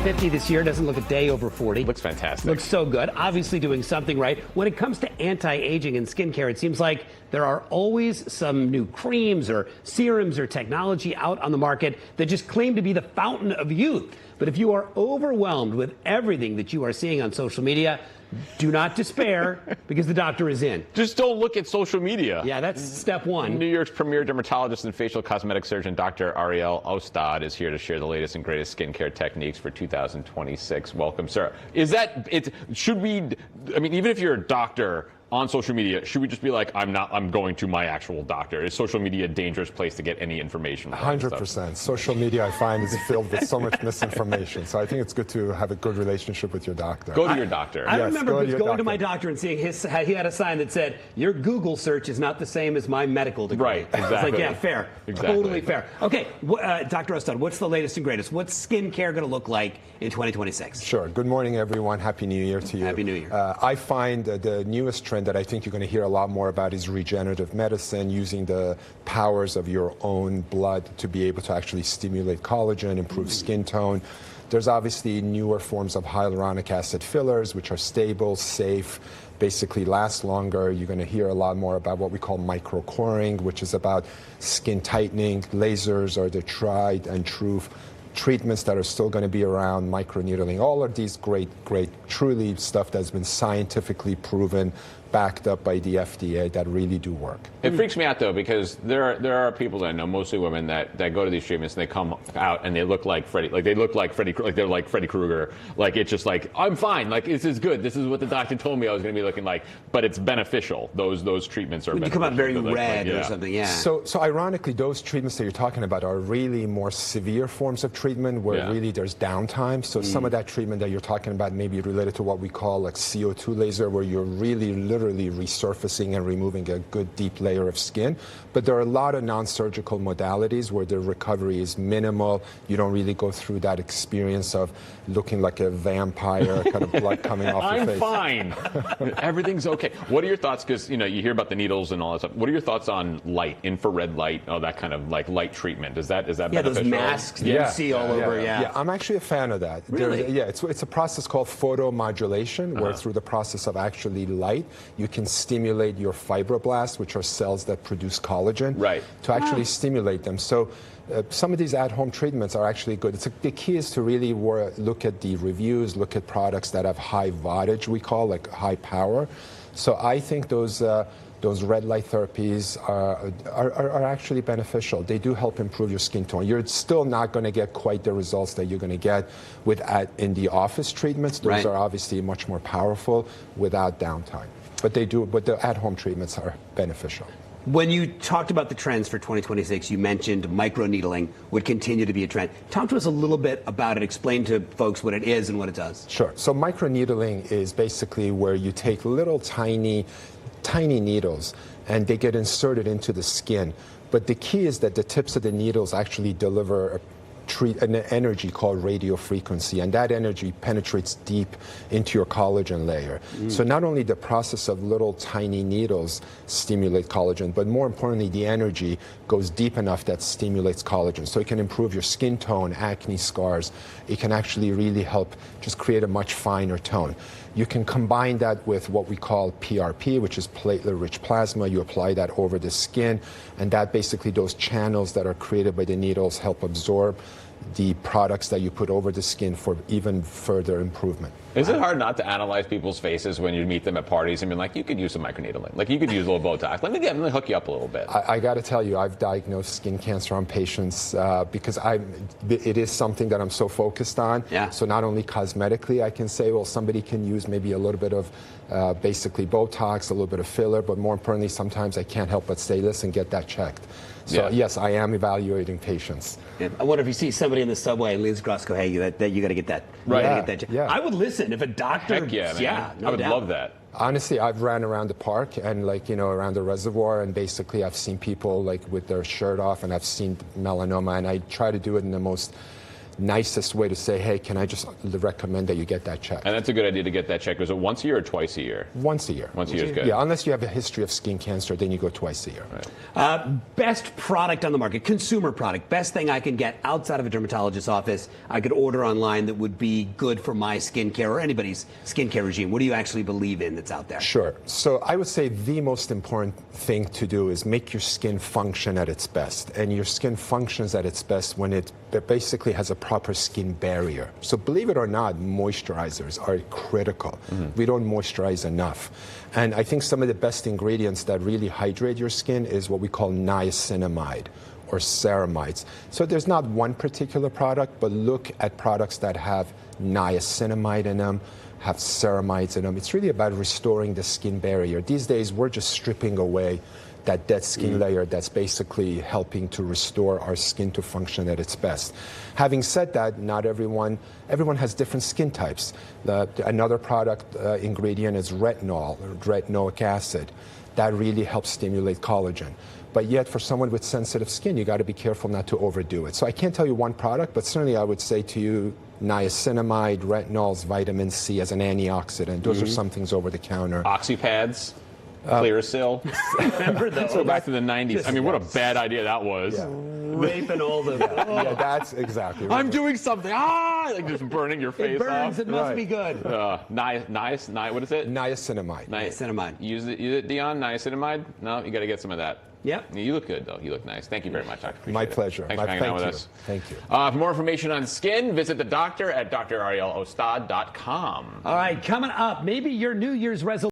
50 this year, doesn't look a day over 40. Looks fantastic. Looks so good. Obviously doing something right. When it comes to anti-aging and skincare, it seems like there are always some new creams or serums or technology out on the market that just claim to be the fountain of youth. But if you are overwhelmed with everything that you are seeing on social media, do not despair, because the doctor is in. Just don't look at social media. Yeah, that's step one. New York's premier dermatologist and facial cosmetic surgeon, Dr. Ariel Ostad, is here to share the latest and greatest skincare techniques for 2026. Welcome, sir. Should we, I mean, even if you're a doctor on social media, should we just be like, I'm going to my actual doctor? Is social media a dangerous place to get any information? 100%. Social media, I find, is filled with so much misinformation. So I think it's good to have a good relationship with your doctor. Go to your doctor. I remember going to my doctor and seeing he had a sign that said, your Google search is not the same as my medical degree. Right, exactly. It's like, yeah, fair. Exactly. Totally fair. Okay, Dr. Ostad, what's the latest and greatest? What's skincare going to look like in 2026? Sure. Good morning, everyone. Happy New Year to you. Happy New Year. I find the newest trend that I think you're going to hear a lot more about is regenerative medicine, using the powers of your own blood to be able to actually stimulate collagen, improve skin tone. There's obviously newer forms of hyaluronic acid fillers, which are stable, safe, basically last longer. You're going to hear a lot more about what we call microcoring, which is about skin tightening. Lasers are the tried and true treatments that are still going to be around, microneedling. All of these great, truly stuff that's been scientifically proven, backed up by the FDA, that really do work. It freaks me out, though, because there are people that I know, mostly women, that go to these treatments and they come out and they look like Freddy, like they're like Freddy Krueger. Like, it's just like, I'm fine, like, this is good, this is what the doctor told me I was going to be looking like, but it's beneficial. Those treatments are beneficial. You come out very red or something, yeah. So ironically, those treatments that you're talking about are really more severe forms of treatment where really there's downtime. So some of that treatment that you're talking about may be related to what we call like CO2 laser, where you're really literally resurfacing and removing a good deep layer of skin. But there are a lot of non-surgical modalities where the recovery is minimal. You don't really go through that experience of looking like a vampire, kind of blood coming off your face. I'm fine. Everything's okay. What are your thoughts? Because you hear about the needles and all that stuff. What are your thoughts on light, infrared light, that kind of like light treatment? Is that beneficial? Those masks that you see all over. Yeah, I'm actually a fan of that. Really? It's a process called photomodulation, where through the process of actually light, you can stimulate your fibroblasts, which are cells that produce collagen, to actually stimulate them. So some of these at-home treatments are actually good. The key is to really look at the reviews, look at products that have high wattage, we call, like high power. So I think those red light therapies are actually beneficial. They do help improve your skin tone. You're still not going to get quite the results that you're going to get with in the office treatments. Those are obviously much more powerful without downtime. But the at-home treatments are beneficial. When you talked about the trends for 2026, you mentioned microneedling would continue to be a trend. Talk to us a little bit about it. Explain to folks what it is and what it does. Sure. So microneedling is basically where you take little tiny needles and they get inserted into the skin. But the key is that the tips of the needles actually deliver an energy called radio frequency, and that energy penetrates deep into your collagen layer. So not only the process of little tiny needles stimulate collagen, but more importantly, the energy goes deep enough that stimulates collagen. So it can improve your skin tone, acne scars. It can actually really help just create a much finer tone. You can combine that with what we call PRP, which is platelet-rich plasma. You apply that over the skin, and that basically, those channels that are created by the needles help absorb the products that you put over the skin for even further improvement. Is it hard not to analyze people's faces when you meet them at parties and be like, you could use some microneedling, like you could use a little Botox. Let me hook you up a little bit. I got to tell you, I've diagnosed skin cancer on patients because it is something that I'm so focused on. Yeah. So not only cosmetically, I can say, well, somebody can use maybe a little bit of basically Botox, a little bit of filler, but more importantly, sometimes I can't help but say this and get that checked. So yes, I am evaluating patients. Yeah. I wonder if you see somebody in the subway and leans across, go, hey, you got to get that. Right. I would listen if a doctor. Heck yeah, man. Yeah, no I would doubt. love that. Honestly, I've ran around the park and around the reservoir, and basically I've seen people with their shirt off, and I've seen melanoma, and I try to do it in the most nicest way to say, hey, can I just recommend that you get that checked? And that's a good idea to get that checked. Was it once a year or twice a year? Once a year. Once a year is good. Yeah, unless you have a history of skin cancer, then you go twice a year. Right. Best product on the market, consumer product, best thing I can get outside of a dermatologist's office, I could order online that would be good for my skincare or anybody's skincare regime. What do you actually believe in that's out there? Sure. So I would say the most important thing to do is make your skin function at its best. And your skin functions at its best when it basically has a proper skin barrier. So believe it or not, moisturizers are critical. We don't moisturize enough. And I think some of the best ingredients that really hydrate your skin is what we call niacinamide or ceramides. So there's not one particular product, but look at products that have niacinamide in them, have ceramides in them. It's really about restoring the skin barrier. These days, we're just stripping away that dead skin layer that's basically helping to restore our skin to function at its best. Having said that, not everyone has different skin types. Another product ingredient is retinol, or retinoic acid. That really helps stimulate collagen. But yet, for someone with sensitive skin, you got to be careful not to overdo it. So I can't tell you one product, but certainly I would say to you, niacinamide, retinols, vitamin C as an antioxidant. Those are some things over the counter. Oxypads, Clearasil. Remember those? Let's go back to the 90s. I mean, what a bad idea that was. Yeah. Raping all the... Yeah, that's exactly right. I'm doing something. Like just burning your face It burns, off. it must be good. What is it? Niacinamide. Niacinamide. Use it, Dion. Niacinamide? No, you got to get some of that. Yep. You look good, though. You look nice. Thank you very much, Doctor. Appreciate My it. pleasure. Thanks for hanging out with us. Thank you. For more information on skin, visit the doctor at drarielostad.com. All right, coming up, maybe your New Year's resolution.